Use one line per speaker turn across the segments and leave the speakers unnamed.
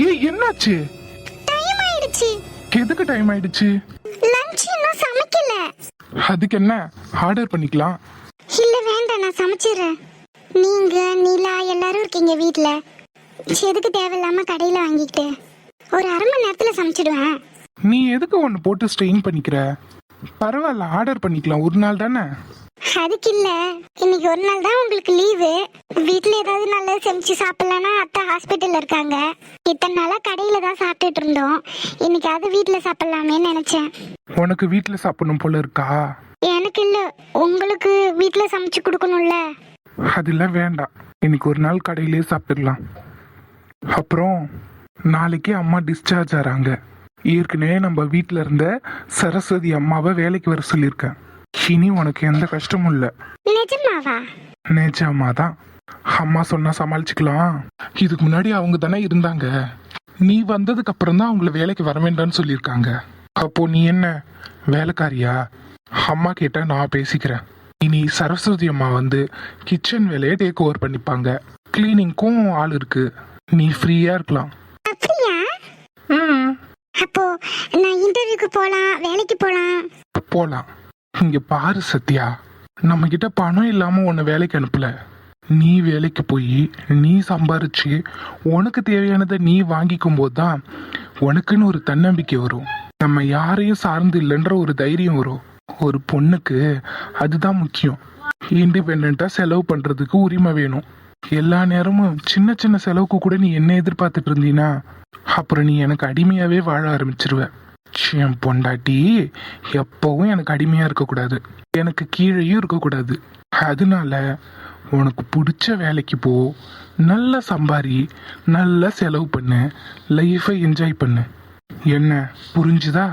ஏய் என்னாச்சு?
டைம் ஆயிடுச்சு.
எதுக்கு டைம் ஆயிடுச்சு?
லஞ்ச் இன்னும் சமைக்கல.
அதுக்கு என்ன, ஆர்டர் பண்ணிக்கலாம்.
இல்ல வேண்டாம், நான் சமைச்சிடுறேன். நீங்க நிலா எல்லாரும் இருக்கீங்க வீட்ல. எதுக்கு தேவையில்லாம கடையில வாங்கிக்கிட்டு? ஒரு அரை மணி நேரத்துல சமைச்சிடுவேன்.
நீ எதுக்கு ஒன்று போட்டு ஸ்ட்ரெயின் பண்ணிக்கிற? பரவாயில்ல, ஆர்டர் பண்ணிக்கலாம், ஒரு நாள் தானே.
அதுக்கு இல்ல, இன்னைக்கு ஒரு நாள் தான் உங்களுக்கு லீவு. வீட்ல ஏதாவது நல்லா சமைச்சு சாப்பிடலன்னா அத்தை ஹாஸ்பிட்டல்ல இருக்காங்க. இத்தனை நாளா கடையில தான் சாப்பிட்டுட்டு இருந்தோம். இன்னைக்கு அது வீட்ல சாப்பிடலாமேன்னு நினைச்சேன்.
உனக்கு வீட்டில் சாப்பிடணும் போல இருக்கா?
எனக்கு இல்ல, உங்களுக்கு வீட்ல சமைச்சு கொடுக்கணும்ல.
அதெல்லாம் வேண்டாம், இன்னைக்கு ஒரு நாள் கடையிலே சாப்பிட்டுடலாம். அப்புறம் நாளைக்கு அம்மா டிஸ்சார்ஜ் ஆறாங்க. ஏற்கனவே நம்ம வீட்டில் இருந்த சரஸ்வதி அம்மாவை வேலைக்கு வர சொல்லியிருக்கேன். இனி உனக்கு எந்த கஷ்டமும் இல்லை.
நிஜமாவா?
நிஜமா தான். அம்மா சொன்னா சமாளிச்சுக்கலாம். இதுக்கு முன்னாடி அவங்க தானே இருந்தாங்க. நீ வந்ததுக்கு அப்புறம் தான் அவங்கள வேலைக்கு வர வேண்டாம்னு சொல்லியிருக்காங்க. அப்போ நீ என்ன வேலைக்காரியா? அம்மா கேட்டா நான் பேசிக்கிறேன். இனி சரஸ்வதி அம்மா வந்து கிச்சன் வேலையை டேக் ஓவர் பண்ணிப்பாங்க. கிளீனிங்க்கும் ஆள் இருக்கு. நீ ஃப்ரீயா இருக்கலாம்.
அப்படியா? அப்போ நான் இன்டர்வியூக்கு போலாம், வேலைக்கு
போலாம். இங்க பாரு சத்யா, நம்ம கிட்ட பணம் இல்லாம உன்னை வேலைக்கு அனுப்பல. நீ வேலைக்கு போய் நீ சம்பாரிச்சு உனக்கு தேவையானதை நீ வாங்கிக்கும் போதுதான் உனக்குன்னு ஒரு தன்னம்பிக்கை வரும். நம்ம யாரையும் சார்ந்து இல்லைன்ற ஒரு தைரியம் வரும். ஒரு பொண்ணுக்கு அதுதான் முக்கியம். இண்டிபெண்டா செலவு பண்றதுக்கு உரிமை வேணும். எல்லா நேரமும் சின்ன சின்ன செலவுக்கு கூட நீ என்ன எதிர்பார்த்துட்டு இருந்தீனா அப்புறம் நீ எனக்கு அடிமையாவே வாழ ஆரம்பிச்சிருவ. என் பொண்டாட்டி எப்பவும் எனக்கு அடிமையா இருக்கக்கூடாது, எனக்கு கீழேயும் இருக்கக்கூடாது. அதனால உனக்கு பிடிச்ச வேலைக்கு போ, நல்லா சம்பாரி, நல்லா செலவு பண்ணு, லைஃபை என்ஜாய் பண்ணு. என்ன புரிஞ்சுதா?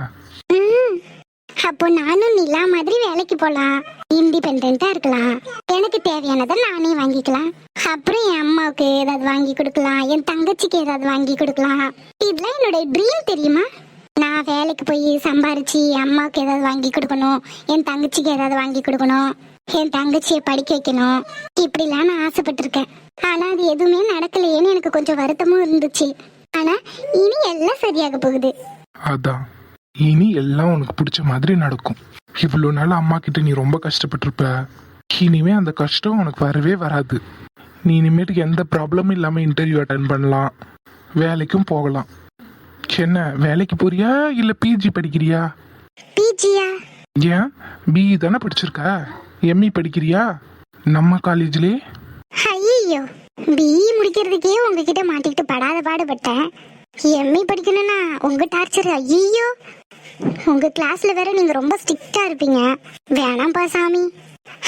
அப்போ நானும் நிலா மாதிரி வேலைக்கு போலாம், இண்டிபெண்டா இருக்கலாம், எனக்கு தேவையானதை நானே வாங்கிக்கலாம். அப்புறம் என் அம்மாவுக்கு ஏதாவது வாங்கி கொடுக்கலாம், என் தங்கச்சிக்கு ஏதாவது வாங்கி கொடுக்கலாம். இதெல்லாம் என்னோட ட்ரீம் தெரியுமா? நான் வேலைக்கு போய் சம்பாரிச்சு என் அம்மாவுக்கு ஏதாவது வாங்கி கொடுக்கணும், என் தங்கச்சிக்கு ஏதாவது வாங்கி கொடுக்கணும், என் தங்கச்சியை படிக்க வைக்கணும். இப்படிலாம் நான் ஆசைப்பட்டிருக்கேன். ஆனா அது எதுவுமே நடக்கலையேன்னு எனக்கு கொஞ்சம் வருத்தமும் இருந்துச்சு. ஆனா இனி எல்லாம் சரியாக போகுது.
அதான், இனி எல்லாம் உனக்கு பிடிச்ச மாதிரி நடக்கும். இவ்வளவு நாள் அம்மா கிட்ட நீ ரொம்ப கஷ்டப்பட்டிருப்ப. இனிமே அந்த கஷ்டம் உனக்கு வரவே வராது. நீ இனிமேட்டுக்கு எந்த ப்ராப்ளமும் இல்லாம இன்டர்வியூ அட்டன் பண்ணலாம், வேலைக்கும் போகலாம். என்ன வேலைக்கு போறியா இல்ல பிஜி படிக்கிறியா?
பிஜியா?
ஏன், பிஇ தானே படிச்சிருக்க, எம்இ படிக்கிறியா நம்ம காலேஜ்லயே?
ஐயோ, பிஇ முடிக்கிறதுக்கே உங்ககிட்ட மாட்டிக்கிட்டு படாத பாடுபட்டேன். எம்இ படிக்கணும்னா உங்க டார்ச்சர். ஐயோ, உங்க கிளாஸ்ல வேற நீங்க ரொம்ப ஸ்ட்ரிக்டா இருப்பீங்க. வேணாம்பா சாமி.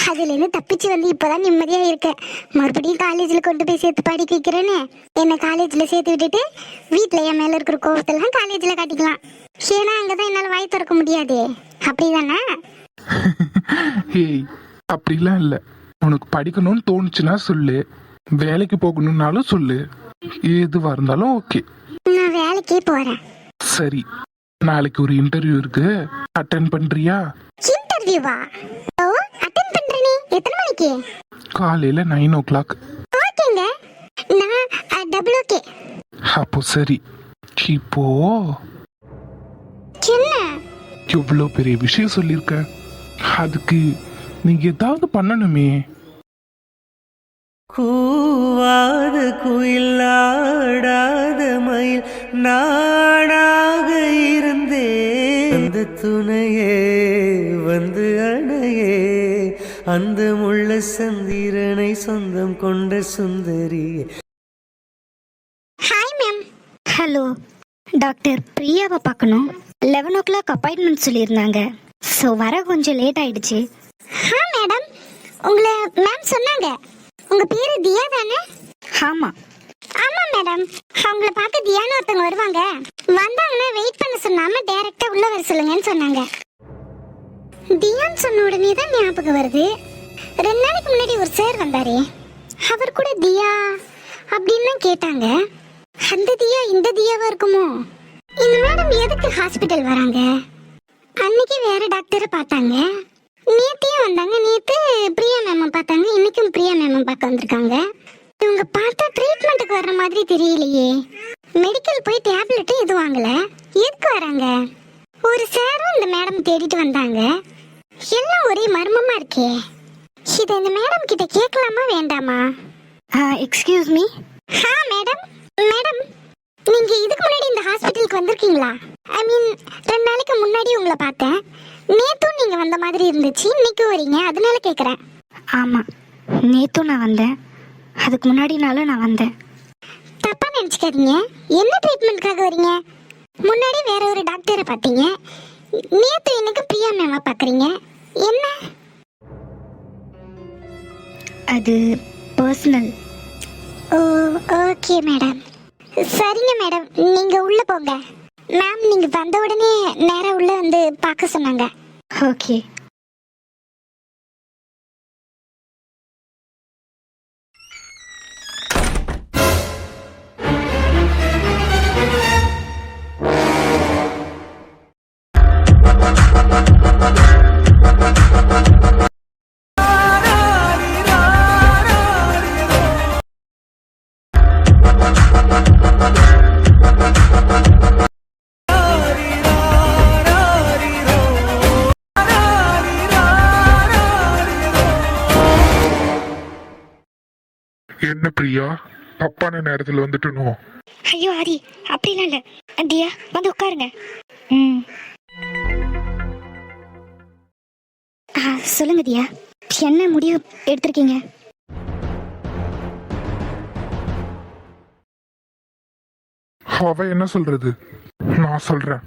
அதுல இருந்து தப்பிச்சு வந்து இப்பதான் நிம்மதியா இருக்கேன். மறுபடியும் காலேஜ்ல கொண்டு போய் சேர்த்து படிக்க வைக்கிறேன்னு என்ன காலேஜ்ல சேர்த்து விட்டுட்டு வீட்டுல என் மேல இருக்கிற கோபத்தெல்லாம் காலேஜ்ல காட்டிக்கலாம். ஏன்னா அங்கதான் என்னால வாய் திறக்க முடியாது. அப்படிதானே?
ஏய், அப்படிலாம் இல்ல. உனக்கு படிக்கணும்னு தோணுச்சுன்னா சொல்லு, வேலைக்கு போகணும்னாலும் சொல்லு, எதுவா இருந்தாலும் ஓகே.
நான் வேலைக்கே போறேன்.
சரி, நாளைக்கு ஒரு இன்டர்வியூ இருக்கு, அட்டென்ட் பண்றியா?
இன்டர்வியூவா? ஓ, அட்டென்ட் பண்றேனே. எத்தனை மணிக்கு?
காலையில 9 o'clock.
ஓகேங்க, நான் டபுள் ஓகே.
அப்போ சரி. இப்போ
என்ன
இவ்வளோ பெரிய விஷயம் சொல்லியிருக்க, அதுக்கு நீங்க ஏதாவது பண்ணணுமே.
கூவாத குயிலாடாத மயில் நானாக இருந்தே அந்த துணையே வந்து அணையே அந்த முள்ள சந்திரனை சொந்தம் கொண்ட சுந்தரியே.
Hi ma'am. ஹலோ, டாக்டர் பிரியாவை பார்க்கணும். 11 o'clock அப்பாயின்மெண்ட் சொல்லியிருந்தாங்க. ஸோ வர கொஞ்சம் லேட் ஆயிடுச்சு. மேடம், உங்களை மேம் சொன்னாங்க. உங்க பேரு தியா தானே? ஆமா மேடம். அவங்கள பார்க்க தியான்னு ஒருத்தவங்க வருவாங்க. வந்தாங்கன்னா வெயிட் பண்ண சொன்னாம டைரக்டா உள்ள வர சொல்லுங்கன்னு சொன்னாங்க. தியான்னு சொன்ன உடனே தான் ஞாபகம் வருது, 2 நாளைக்கு முன்னாடி ஒரு சார் வந்தாரே, அவர் கூட தியா அப்படின்னு கேட்டாங்க. அந்த தியா இந்த தியாவா இருக்குமோ? இந்த மேடம் எதுக்கு ஹாஸ்பிட்டல் வராங்க? அன்னைக்கு வேற டாக்டரை பார்த்தாங்க, நேத்தையும் வந்தாங்க. நேத்து பிரியா மேம் பார்த்தாங்க, இன்னைக்கும் பிரியா மேம் பார்க்க வந்திருக்காங்க. இவங்க பார்த்தா ட்ரீட்மெண்ட்டுக்கு வர்ற மாதிரி தெரியலையே. மெடிக்கல் போய் டேப்லெட்டும் எதுவும் வாங்கல. எதுக்கு வராங்க? ஒரு சாரும் இந்த மேடம் தேடிட்டு வந்தாங்க. எல்லாம் ஒரே மர்மமா இருக்கே. இதை இந்த மேடம் கிட்ட கேட்கலாமா வேண்டாமா? Excuse me. மேடம் மேடம், நீங்க இதுக்கு முன்னாடி இந்த ஹாஸ்பிட்டலுக்கு வந்திருக்கீங்களா? ஐ மீன் 2 நாளைக்கு முன்னாடி உங்களை பார்த்தேன். நேத்தும் நீங்க வந்த மாதிரி இருந்துச்சு, இன்னைக்கு வரீங்க, அதனால கேட்குறேன். ஆமாம், நேத்தும் நான் வந்தேன், அதுக்கு முன்னாடி நாளும் நான் வந்தேன். தப்பா நினச்சிக்காதீங்க. என்ன ட்ரீட்மெண்ட்காக வரீங்க? முன்னாடி வேற ஒரு டாக்டரை பார்த்தீங்க, நேத்து எனக்கு பிரியா மேமா பார்க்குறீங்க, என்ன? அது பர்சனல். ஓ ஓகே மேடம். சரிங்க மேடம், நீங்க உள்ள போங்க. மேம் நீங்க வந்த உடனே நேரா உள்ள வந்து பார்க்க சொன்னாங்க. ஓகே.
என்ன பிரியா, தப்பான நேரத்துல வந்துட்டனோ?
ஐயோ ஆதி, அப்படிலாம் இல்லை. தியா வந்து உட்காருங்க. சொல்லுங்க தியா, என்ன முடிவு எடுத்திருக்கீங்க?
அவ என்ன சொல்றது? நான் சொல்றேன்,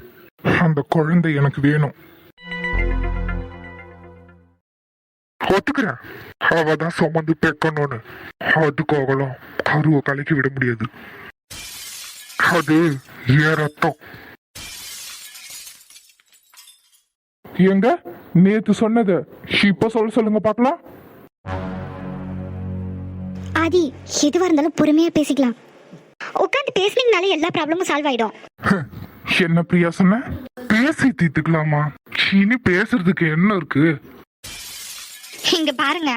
அந்த குழந்தை எனக்கு வேணும். ஒத்துக்கிறேன், அவதான் சுமந்து பெக்கணும்னு. அதுக்காகலாம் கருவை கலக்கி விட முடியாது. அது ஏன் ரத்தம். எங்க நேத்து சொன்னத இப்ப சொல்லுங்க பாக்கலாம்.
ஆதி, எதுவா இருந்தாலும் பொறுமையா பேசிக்கலாம். உட்காந்து பேசுனீங்கனாலே எல்லா ப்ராப்ளமும் சால்வ் ஆயிடும்.
என்ன பிரியா சொன்ன? பேசி தீர்த்துக்கலாமா? இனி பேசுறதுக்கு என்ன இருக்கு?
இங்க பாருங்க,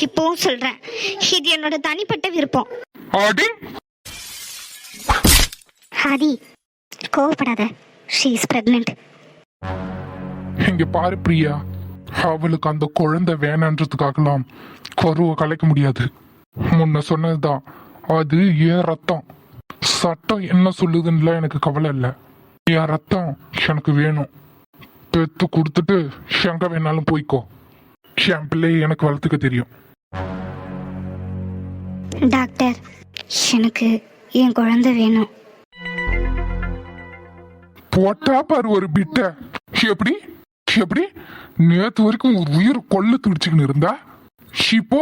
இப்பவும் சொல்றேன், இது என்னோட தனிப்பட்ட விருப்பம்.
ஆடி
ஆதி, கோவப்படாத. She is pregnant.
இங்க பாரு பிரியா, அவளுக்கு அந்த குழந்தை வேணான்றதுக்காகலாம் கருவை கலைக்க முடியாது. முன்ன சொன்னதுதான், அது ஏன் ரத்தம். சட்டம் என்ன சொல்லுதுன்னு எனக்கு கவலை இல்லை. என் ரத்தம் எனக்கு வேணும். பெத்து கொடுத்துட்டு எங்க வேணாலும் போய்க்கோ. என் பிள்ளையை எனக்கு வளர்த்துக்க தெரியும்.
டாக்டர், எனக்கு என் குழந்தை வேணும்.
போட்டா பாரு ஒரு பிட்ட. எப்படி எப்படி நேத்து வரைக்கும் ஒரு உயிர் கொள்ள துடிச்சுக்கின்னு இருந்தா, இப்போ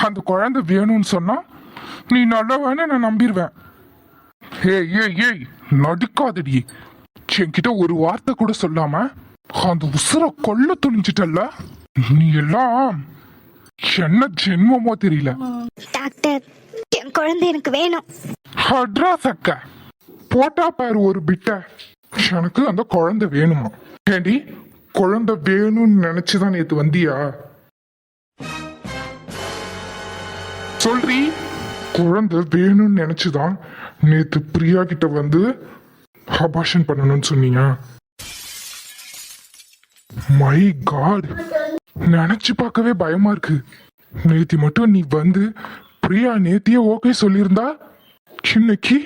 அந்த குழந்தை வேணும்னு சொன்னா நீ நல்லா வேணா நான் நம்பிடுவேன். ஏய் ஏய் ஏய், நடிக்காதடி. என்கிட்ட ஒரு வார்த்தை கூட சொல்லாம அந்த உசுர கொல்ல துணிஞ்சிட்டல்ல. நீ எல்லாம் என்ன ஜென்மமோ தெரியல.
டாக்டர், என் குழந்தை எனக்கு வேணும்.
அட்ரஸ் அக்கா, போட்டா பாரு ஒரு பிட்ட. எனக்கு அந்த குழந்தை வேணுமா? ஏண்டி, குழந்தை வேணும்னு நினைச்சுதான் நேத்து வந்தியா? சொல்றி, குழந்தை வேணும்னு நினைச்சுதான் நேத்து பிரியா கிட்ட வந்து அபார்ஷன் பண்ணணும்னு சொன்னீங்க. மை காட், நினைச்சு பார்க்கவே பயமா இருக்கு. நேத்தி மட்டும் நீ வந்து பிரியா நேத்தியே ஓகே சொல்லியிருந்தா இன்னைக்கு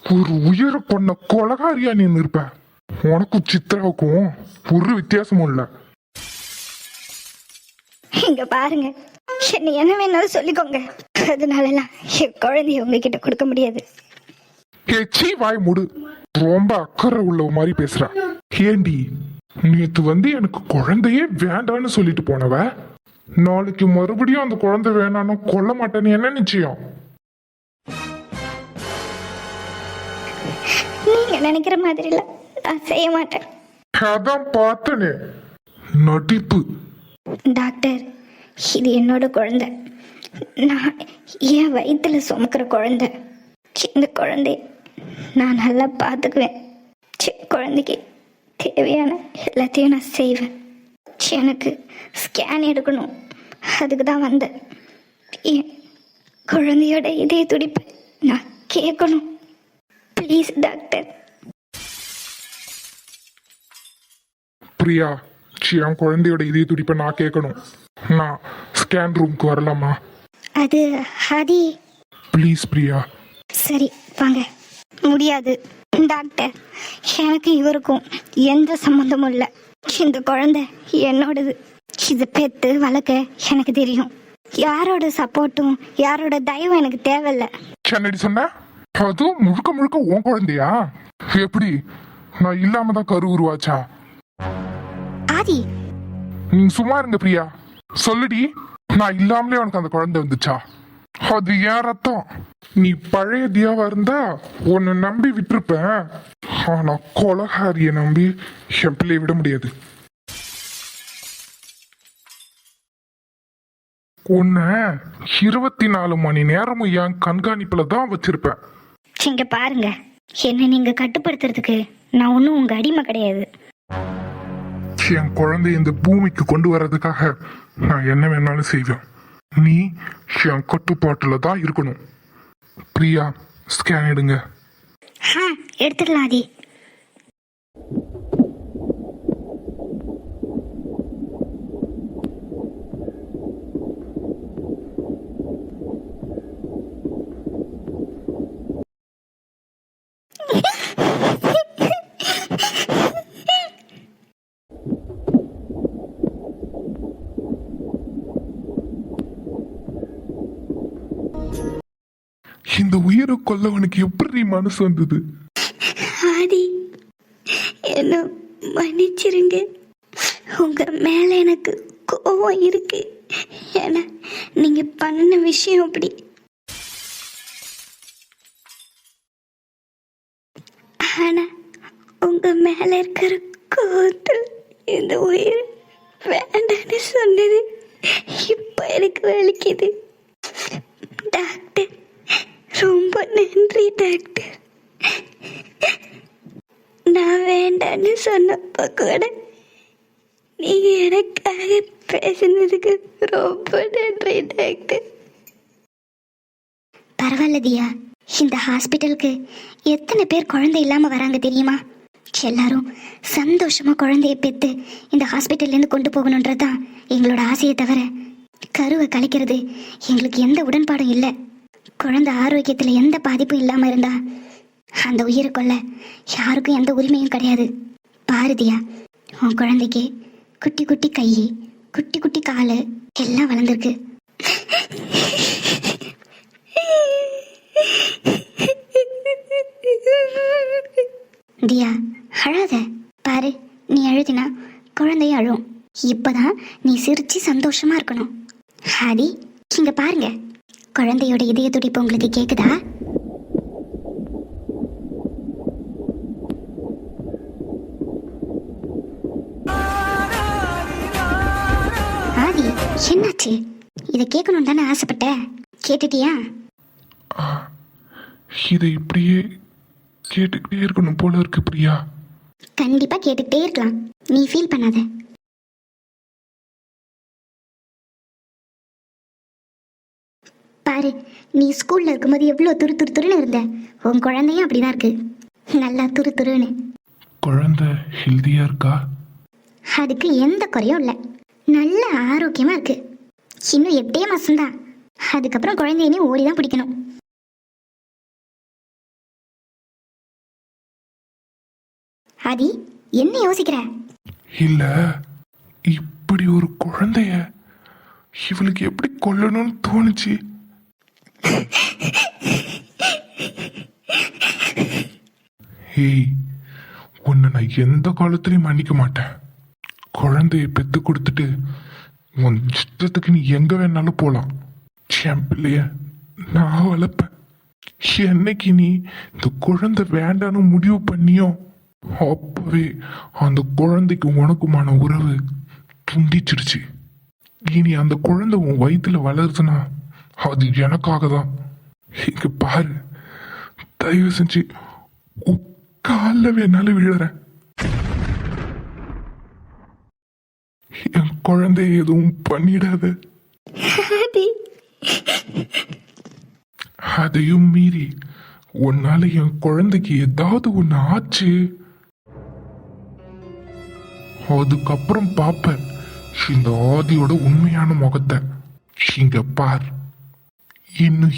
ஒரு உயிரை கொண்ட கொலகாரியா நீ இருப்ப. உனக்கும் சித்ராவுக்கும் ஒரு வித்தியாசமும் இல்ல.
இங்க பாருங்க, என்ன என்ன வேணாலும் சொல்லிக்கோங்க, அதனாலலாம் என் குழந்தைய உங்ககிட்ட கொடுக்க முடியாது.
கேச்சி வாய் மூடு. ரொம்ப அக்கறை உள்ள மாதிரி பேசுற. ஏண்டி, நேத்து வந்து எனக்கு குழந்தையே வேண்டான்னு சொல்லிட்டு போனவ, நாளைக்கு மறுபடியும் அந்த குழந்தை வேணான்னு கொல்ல மாட்டேன்னு என்ன நிச்சயம்?
நீங்க நினைக்கிற மாதிரி இல்ல, நான் செய்ய மாட்டேன்.
அதான் பார்த்தனே, நடிப்பு.
டாக்டர், இது என்னோட குழந்தை. நான் என் வயிற்றுல சுமக்கிற குழந்தை. இந்த குழந்தை நான் நல்லா பார்த்துக்குவேன். குழந்தைக்கு தேவையான எல்லாத்தையும் நான் செய்வேன். எனக்கு ஸ்கேன் எடுக்கணும், அதுக்கு தான் வந்தேன். என் குழந்தையோட இதய துடிப்பை நான் கேட்கணும். Please doctor.
பிரியா, என் குழந்தையோட இதய துடிப்பை நான் கேட்கணும். நான் ஸ்கேன் ரூம்க்கு வரலாமா?
அது ஆதி.
ப்ளீஸ் பிரியா.
சரி வாங்க. முடியாது டாக்டர், எனக்கு இவருக்கும் எந்த சம்மந்தமும் இல்லை. இந்த குழந்தை என்னோடது. இதை பெற்று வளர்க்க எனக்கு தெரியும். யாரோட சப்போர்ட்டும் யாரோட தயவும் எனக்கு தேவையில்லை.
என்னடி சொன்ன? அதுவும் முழுக்க முழுக்க உன் குழந்தையா? எப்படி? நான் இல்லாம தான் கரு உருவாச்சா?
ஆதி,
நீ சும்மா இருங்க பிரியா. சொல்லுடி, நான் இல்லாமலே உனக்கு அந்த குழந்தை வந்துச்சா? அது ஏன் ரத்தம். நீ பழைய தியாவா இருந்தா உன்னை நம்பி விட்டுருப்பேன். ஆனா கொலகாரிய நம்பி என் பிள்ளைய விட முடியாது. உன்னை 24 மணி நேரமும் என் கண்காணிப்புல தான் வச்சிருப்பேன்.
இங்க பாருங்க, என்ன நீங்க கட்டுப்படுத்துறதுக்கு நான் ஒன்றும் உங்க அடிமை கிடையாது.
என் குழந்தைய இந்த பூமிக்கு கொண்டு வர்றதுக்காக நான் என்ன வேணாலும் செய்வேன். நீ என் கட்டுப்பாட்டுல தான் இருக்கணும். பிரியா, ஸ்கேன் எடுங்க.
எடுத்துடலாம் ஆதி.
இந்த உயிரை கொல்லவனுக்கு எப்படி மனசு வந்தது?
ஆதி, என்ன மன்னிச்சிருங்க. உங்க மேல எனக்கு கோவம் இருக்கு. ஏன்னா நீங்க பண்ண விஷயம் அப்படி. ஆனா உங்க மேல இருக்கிற கோவத்தில் இந்த உயிர் வேண்டான்னு சொன்னது இப்ப எனக்கு வலிக்குது. டாக்டர், ரொம்ப நன்றி டாக்டர். நான் வேண்டான்னு சொன்னப்ப கூட நீங்க எனக்காக பேசினதுக்கு ரொம்ப நன்றி டாக்டர். பரவாயில்ல தியா, இந்த ஹாஸ்பிட்டலுக்கு எத்தனை பேர் குழந்தை இல்லாம வராங்க தெரியுமா? எல்லாரும் சந்தோஷமா குழந்தைய பெற்று இந்த ஹாஸ்பிட்டல்லேருந்து கொண்டு போகணுன்றதுதான் எங்களோட ஆசையை தவிர கருவை கலைக்கிறது எங்களுக்கு எந்த உடன்பாடும் இல்லை. குழந்தை ஆரோக்கியத்தில் எந்த பாதிப்பும் இல்லாமல் இருந்தா அந்த உயிரை கொள்ள யாருக்கும் எந்த உரிமையும் கிடையாது. பாரதியா, உன் குழந்தைக்கு குட்டி குட்டி கை, குட்டி குட்டி காலு எல்லாம் வளர்ந்துருக்கு. தியா, அழாத. பாரு, நீ அழுதினா குழந்தைய அழும். இப்பதான் நீ சிரிச்சு சந்தோஷமா இருக்கணும். ஆதி, இங்க பாருங்க, குழந்தையோட இதய துடிப்பு உங்களுக்கு கேக்குதா? ஆதி, என்னாச்சு? இதை கேட்கணும் தானே ஆசைப்பட்ட? கேட்டுட்டியா?
இதை இப்படியே கேட்டுக்கிட்டே இருக்கணும் போல இருக்கு பிரியா.
கண்டிப்பா கேட்டுக்கிட்டே இருக்கலாம், நீ ஃபீல் பண்ணாத. பாரு, நீ ஸ்கூல்ல இருக்கும்போது எவ்வளோ துரு துரு துருன்னு இருந்த. உன் குழந்தையும் அப்படிதான் இருக்கு, நல்லா துரு துருன்னு.
குழந்தை ஹெல்தியா இருக்கா?
அதுக்கு எந்த குறையும் இல்லை, நல்ல ஆரோக்கியமா இருக்கு. இன்னும் 8 மாசம்தான். அதுக்கப்புறம் குழந்தைய நீ ஓடி தான் பிடிக்கணும். ஆதி, என்ன யோசிக்கிற?
இல்ல, இப்படி ஒரு குழந்தைய இவளுக்கு எப்படி கொல்லணும்னு தோணுச்சு? ஏய், உன்னை நான் எந்த காலத்திலையும் மன்னிக்க மாட்டேன். குழந்தைய பெத்து கொடுத்துட்டு உன் இஷ்டத்துக்கு நீ எங்க வேணாலும் போலாம். என் பிள்ளைய நான் வளர்ப்பேன். என்னைக்கு நீ இந்த குழந்தை வேண்டான்னு முடிவு பண்ணியோ அப்பவே அந்த குழந்தைக்கு உனக்குமான உறவு துண்டிச்சிருச்சு. இனி அந்த குழந்தை உன் வயிற்றுல வளருதுன்னா அது எனக்காக தான். இங்க பாரு, தயவு செஞ்சு கால வேணாலும் விழுறேன். என் குழந்தை எதுவும் பண்ணிடாத. அதையும் மீறி உன்னால என் குழந்தைக்கு ஏதாவது ஒண்ணு ஆச்சு, அதுக்கப்புறம் பாப்பேன் இந்த ஆதியோட உண்மையான முகத்தை. இங்க பார், இன்னும்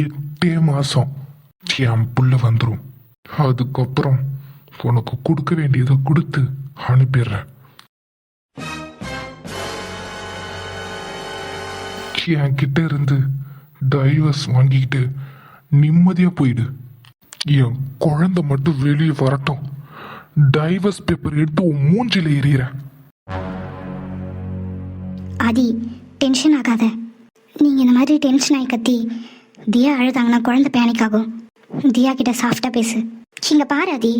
8 மாசம் என் புள்ள வந்துடும். அதுக்கப்புறம் உனக்கு கொடுக்க வேண்டியதை கொடுத்து அனுப்பிடுறேன். என் கிட்ட இருந்து டைவர்ஸ் வாங்கிக்கிட்டு நிம்மதியா போயிடு. என் குழந்தை மட்டும் வெளியே வரட்டும், டைவர்ஸ் பேப்பர் எடுத்து உன் மூஞ்சில எறிகிறேன்.
ஆதி, டென்ஷன் ஆகாத. நீங்க இந்த மாதிரி டென்ஷன் ஆகி கத்தி தியா அழுதாங்கன்னா குழந்தை பேனிக் ஆகும். தியா கிட்ட சாஃப்டா பேசு. இங்க பாரு ஆதி,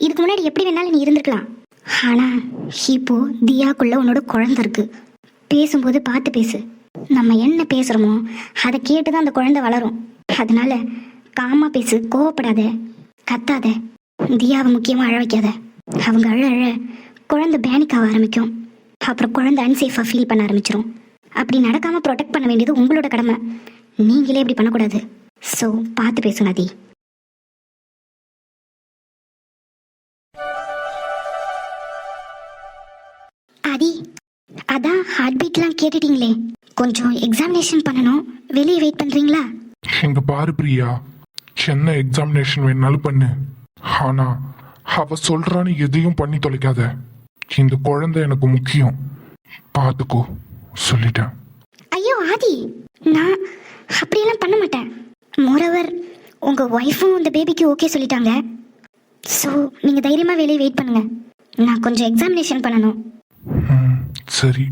இதுக்கு முன்னாடி எப்படி வேணாலும் நீ இருந்திருக்கலாம். ஆனா இப்போ தியாக்குள்ள உன்னோட குழந்தை இருக்கு. பேசும்போது பார்த்து பேசு. நம்ம என்ன பேசுறோமோ அதை கேட்டுதான் அந்த குழந்தை வளரும். அதனால காமா பேசு, கோவப்படாத, கத்தாத. தியாவை முக்கியமா அழ வைக்காத. அவங்க அழ அழ குழந்தை பேனிக் ஆக ஆரம்பிக்கும். அப்புறம் குழந்தை அன்சேஃபா ஃபீல் பண்ண ஆரம்பிச்சிடும். அப்படி நடக்காம ப்ரொடெக்ட் பண்ண வேண்டியது உங்களோட கடமை. நீங்களே இப்படி பண்ணக்கூடாது. ஸோ பார்த்து பேசுங்க ஆதி. ஆதி, அதான் ஹார்ட் பீட்லாம் கேட்டுட்டீங்களே, கொஞ்சம் எக்ஸாமினேஷன் பண்ணணும். வெளியே வெயிட் பண்றீங்களா?
இங்க பாரு பிரியா, என்ன எக்ஸாமினேஷன் வேணாலும் பண்ணு. ஆனா அவ சொல்றான்னு எதையும் பண்ணி தொலைக்காத. இந்த குழந்தை எனக்கு முக்கியம், பாத்துக்கோ சொல்லிட்டேன்.
ஐயோ ஆதி, நான் அப்படியெல்லாம் பண்ண மாட்டேன். மோரோவர் உங்க ஒய்ஃபும் இந்த பேபிக்கு ஓகே சொல்லிட்டாங்க. ஸோ நீங்க தைரியமா வெளியே வெயிட் பண்ணுங்க. நான் கொஞ்சம் எக்ஸாமினேஷன் பண்ணணும்.
சரி.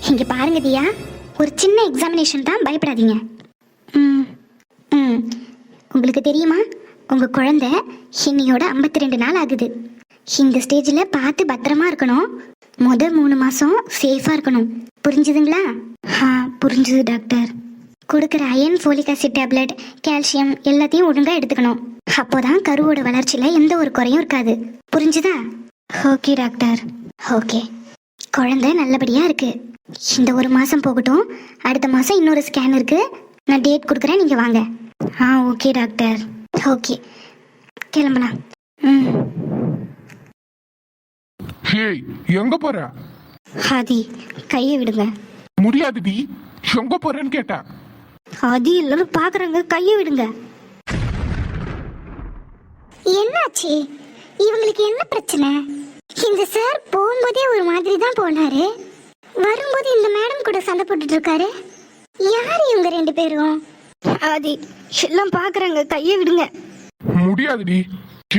இங்க பாருங்க தியா, ஒரு சின்ன எக்ஸாமினேஷன் தான், பயப்படாதீங்க. உங்களுக்கு தெரியுமா, உங்க குழந்தை இன்னையோட 52 நாள் ஆகுது. இந்த ஸ்டேஜில் பார்த்து பத்திரமா இருக்கணும். முதல் 3 மாசம் சேஃபா இருக்கணும். புரிஞ்சுதுங்களா? புரிஞ்சுது டாக்டர். கொடுக்குற iron, folic acid tablet, calcium எல்லாத்தையும் ஒழுங்கா எடுத்துக்கணும். அப்போதான் கருவோட வளர்ச்சியில எந்த ஒரு குறையும் இருக்காது. புரிஞ்சுதா? Okay doctor. ஓகே, குழந்தை நல்லபடியா இருக்கு. இந்த 1 மாசம் போகட்டும். அடுத்த மாசம் இன்னொரு ஸ்கேன் இருக்கு. நான் டேட் கொடுக்குறேன், நீங்க வாங்க. Okay doctor. ஓகே, கிளம்பலாம்.
ஏய், எங்க போற?
ஆதி, கையை விடுங்க.
முடியாதுடி. எங்க போறேன்னு கேட்டேன்.
ஆதி, எல்லாரும் பாக்குறாங்க, கையை விடுங்க. என்னாச்சு? இவங்களுக்கு என்ன பிரச்சனை? இந்த சார் போகும்போதே ஒரு மாதிரி தான் போனாரு, வரும்போது இந்த மேடம் கூட சண்டை போட்டுட்டு இருக்காரு. யார் இவங்க 2 பேரும்? ஆதி, எல்லாம் பாக்குறாங்க, கையை விடுங்க.
முடியாதுடி.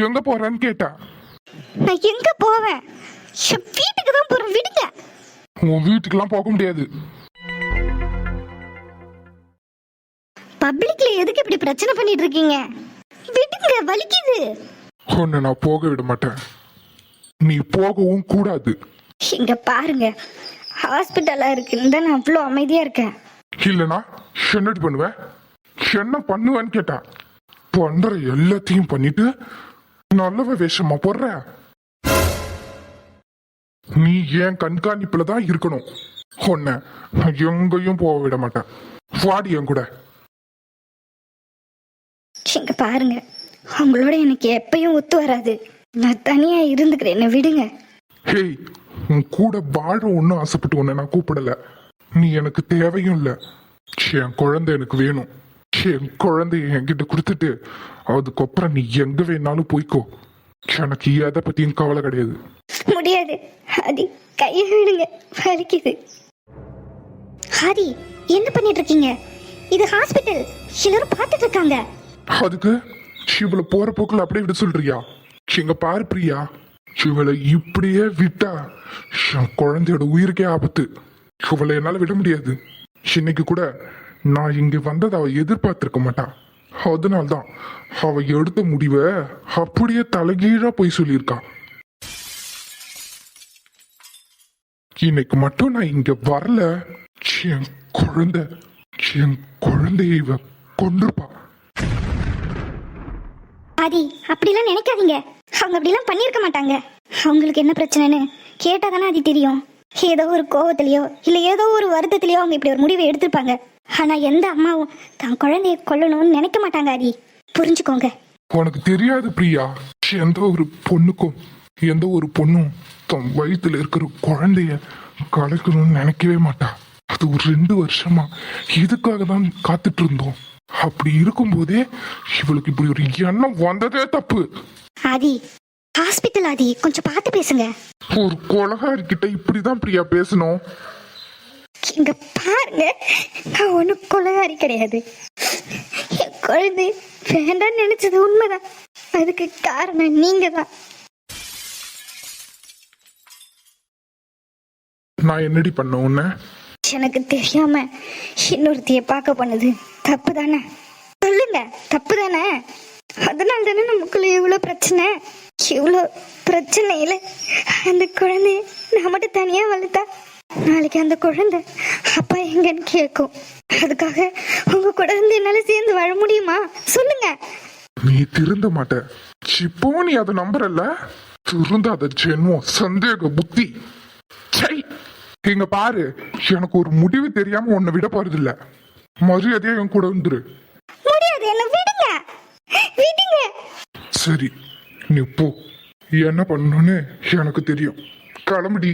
எங்க போறேன்னு கேட்டா.
நான் எங்க போவேன்? வீட்டுக்கு தான் போறேன், விடுங்க.
உன் வீட்டுக்கெல்லாம் போக முடியாது.
பப்ளிக்ல எதுக்கு இப்படி பிரச்சனை பண்ணிட்டு இருக்கீங்க? விடுங்க, வலிக்குது.
உன்னை நான் போக விட மாட்டேன். நீ போகவும் கூடாது.
இங்க பாருங்க, ஹாஸ்பிட்டலா இருக்குன்னு தான் நான் அவ்வளோ அமைதியா இருக்கேன்.
இல்லனா என்னடி பண்ணுவ? என்ன பண்ணுவேன்னு கேட்டா. பண்ற எல்லாத்தையும் பண்ணிட்டு நல்லவ வேஷமா போடுற. நீ ஏன் கண்காணிப்புல தான் இருக்கணும். உன்னை நான் எங்கேயும் போக விட மாட்டேன். வாடி என் கூட.
இங்க பாருங்க, அவங்களோட எனக்கு எப்பயும் ஒத்து வராது. நான் தனியா இருந்துக்கிறேன், என்ன விடுங்க.
ஹேய், உன் கூட வாழ ஒன்னும் ஆசைப்பட்டு உன்னை நான் கூப்பிடல. நீ எனக்கு தேவையும் இல்லை. என் குழந்தை எனக்கு வேணும். என் குழந்தைய என்கிட்ட கொடுத்துட்டு அதுக்கப்புறம் நீ எங்க வேணாலும் போய்க்கோ. எனக்கு எதை பத்தியும் கவலை கிடையாது.
முடியாது ஆதி, கையை விடுங்க, வலிக்குது. ஆதி, என்ன பண்ணிட்டு இருக்கீங்க? இது ஹாஸ்பிட்டல், எல்லாரும் பார்த்துட்டு இருக்காங்க.
அதுக்கு இவளை போற போக்குல அப்படியே விட சொல்றியா? எங்க பாரு பிரியா, இவளை இப்படியே விட்டா என் குழந்தையோட உயிருக்கே ஆபத்து. இவளை என்னால விட முடியாது. இன்னைக்கு கூட நான் இங்க வந்ததை அவ எதிர்பார்த்திருக்க மாட்டா. அதனால்தான் அவ எடுத்த முடிவை அப்படியே தலைகீழா போய் சொல்லியிருக்கா. இன்னைக்கு மட்டும் நான் இங்க வரல, என் குழந்தைய இவ கொண்டிருப்பா.
ஆதி, அப்படிலாம் நினைக்காதீங்க. அவங்க அப்படிலாம் பண்ணியிருக்க மாட்டாங்க. அவங்களுக்கு என்ன பிரச்சனைன்னு கேட்டாதானே அது தெரியும். ஏதோ ஒரு கோவத்திலயோ இல்ல ஏதோ ஒரு வருத்தத்திலயோ அவங்க இப்படி ஒரு முடிவை எடுத்திருப்பாங்க. ஆனா எந்த அம்மாவும் தன் குழந்தைய கொல்லணும்னு நினைக்க மாட்டாங்க ஆதி. புரிஞ்சுக்கோங்க.
உனக்கு தெரியாது பிரியா, எந்த ஒரு பொண்ணுக்கும் எந்த ஒரு பொண்ணும் தன் வயித்துல இருக்கிற குழந்தைய கலக்கணும்னு நினைக்கவே மாட்டா. அது ஒரு 2 வருஷமா இதுக்காக தான் காத்துட்டு இருந்தோம். அப்படி இருக்கும்போதே இவளுக்கு இப்படி ஒரு எண்ணம் வந்ததே தப்பு.
ஆதி, ஹாஸ்பிட்டல் ஆதி, கொஞ்சம் பார்த்து பேசுங்க.
ஒரு கொலகாரிக்கிட்ட இப்படிதான் பிரியா பேசணும்.
இங்க பாருங்க, நான் ஒன்றும் கொலைகாரி கிடையாது. என் குழந்தை வேண்டான்னு நினைச்சது உண்மைதான். அதுக்கு காரணம் நீங்க தான்.
நான் என்னடி பண்ண உன்ன?
எனக்கு தெரியாம இன்னொருத்திய பார்க்க பண்ணது தப்பு தானே? சொல்லுங்க, தப்பு தானே? அதனால தானே நமக்குள்ள இவ்வளோ பிரச்சனை. இவ்வளோ பிரச்சனையில அந்த குழந்தைய நான் மட்டும் தனியா வளர்த்தா நாளைக்கு அந்த குழந்தை அப்பா எங்கன்னு கேட்கும். அதுக்காக உங்க கூட இருந்து என்னால சேர்ந்து வாழ முடியுமா? சொல்லுங்க.
நீ திருந்த மாட்ட. இப்போ நீ அதை நம்புறல்ல? திருந்தாத ஜென்மம், சந்தேக புத்தி. சை, இங்க பாரு, எனக்கு ஒரு முடிவு தெரியாம உன்னை விட போறது இல்ல. மரியாதையா என் கூட வந்துரு.
முடியாது, என்ன விடுங்க, விடுங்க.
சரி, நீ போ. என்ன பண்ணணும்னு எனக்கு தெரியும். கிளம்புடி.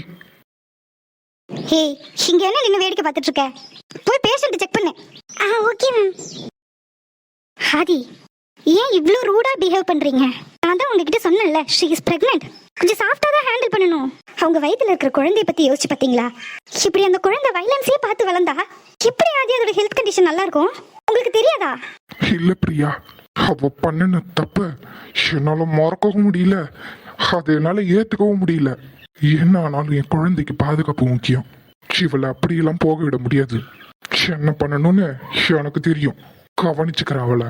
ஏய், இங்க என்ன நின்னு வேடிக்கை பார்த்துட்டு இருக்க? போய் பேஷண்ட் செக் பண்ணு. Okay ma'am. ஆதி, ஏன் இவ்ளோ ரூடா பிஹேவ் பண்றீங்க? நான் தான் உங்ககிட்ட சொன்னேன்ல, ஷீ இஸ் பிரெக்னன்ட். கொஞ்சம் சாஃப்டா தான் ஹேண்டில் பண்ணணும். அவங்க வயித்துல இருக்கிற குழந்தைய பத்தி யோசிச்சு பாத்தீங்களா? இப்படி அந்த குழந்தை வைலன்ஸே பார்த்து வளர்ந்தா எப்படி ஆதி அதோட ஹெல்த் கண்டிஷன் நல்லா இருக்கும்? உங்களுக்கு தெரியாதா?
இல்ல பிரியா, அவ பண்ணின தப்ப என்னால மறக்கவும் முடியல, அதை என்னால ஏத்துக்கவும் முடியல. என்ன ஆனாலும் என் குழந்தைக்கு பாதுகாப்பு முக்கியம். இவளை அப்படியெல்லாம் போக விட முடியாது. என்ன பண்ணணும்னு எனக்கு தெரியும். கவனிச்சுக்கிற அவளை.